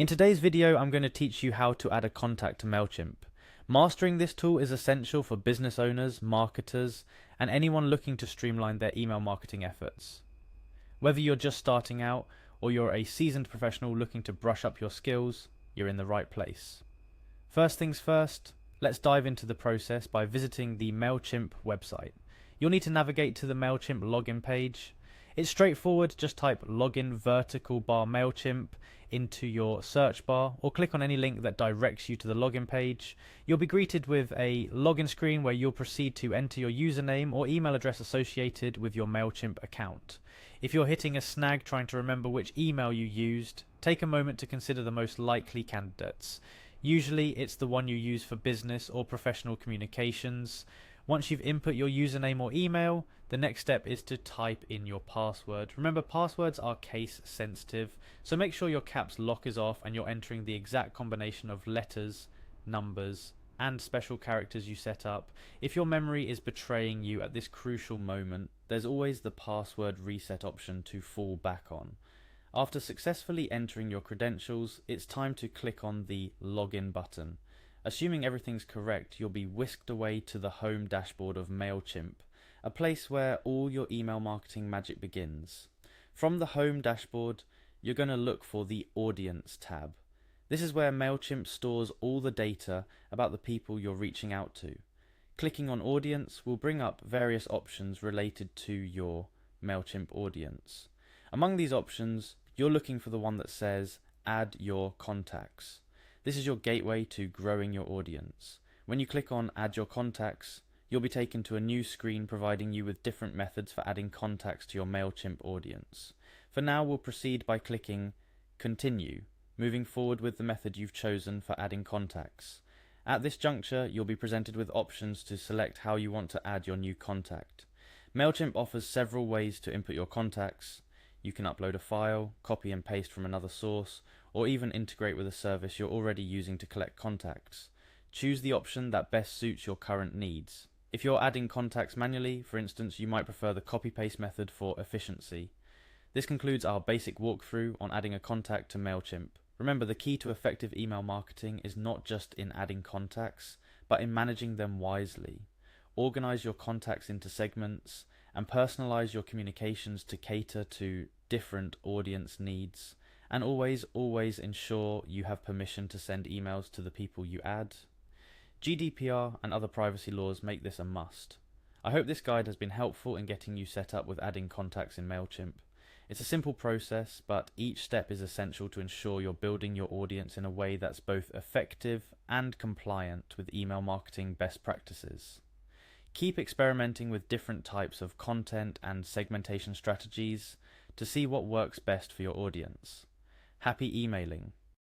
In today's video, I'm going to teach you how to add a contact to Mailchimp. Mastering this tool is essential for business owners, marketers, and anyone looking to streamline their email marketing efforts. Whether you're just starting out or you're a seasoned professional looking to brush up your skills, you're in the right place. First things first, let's dive into the process by visiting the Mailchimp website. You'll need to navigate to the Mailchimp login page. It's straightforward, just type login vertical bar Mailchimp into your search bar or click on any link that directs you to the login page. You'll be greeted with a login screen where you'll proceed to enter your username or email address associated with your Mailchimp account. If you're hitting a snag trying to remember which email you used, take a moment to consider the most likely candidates. Usually it's the one you use for business or professional communications. Once you've input your username or email, the next step is to type in your password. Remember, passwords are case sensitive, so make sure your caps lock is off and you're entering the exact combination of letters, numbers, and special characters you set up. If your memory is betraying you at this crucial moment, there's always the password reset option to fall back on. After successfully entering your credentials, it's time to click on the login button. Assuming everything's correct, you'll be whisked away to the home dashboard of Mailchimp, a place where all your email marketing magic begins. From the home dashboard, you're going to look for the Audience tab. This is where Mailchimp stores all the data about the people you're reaching out to. Clicking on Audience will bring up various options related to your Mailchimp audience. Among these options, you're looking for the one that says Add Your Contacts. This is your gateway to growing your audience. When you click on Add Your Contacts, you'll be taken to a new screen providing you with different methods for adding contacts to your Mailchimp audience. For now, we'll proceed by clicking Continue, moving forward with the method you've chosen for adding contacts. At this juncture, you'll be presented with options to select how you want to add your new contact. Mailchimp offers several ways to input your contacts. You can upload a file, copy and paste from another source, or even integrate with a service you're already using to collect contacts. Choose the option that best suits your current needs. If you're adding contacts manually, for instance, you might prefer the copy-paste method for efficiency. This concludes our basic walkthrough on adding a contact to Mailchimp. Remember, the key to effective email marketing is not just in adding contacts, but in managing them wisely. Organize your contacts into segments and personalize your communications to cater to different audience needs. And always ensure you have permission to send emails to the people you add. GDPR and other privacy laws make this a must. I hope this guide has been helpful in getting you set up with adding contacts in Mailchimp. It's a simple process, but each step is essential to ensure you're building your audience in a way that's both effective and compliant with email marketing best practices. Keep experimenting with different types of content and segmentation strategies to see what works best for your audience. Happy emailing!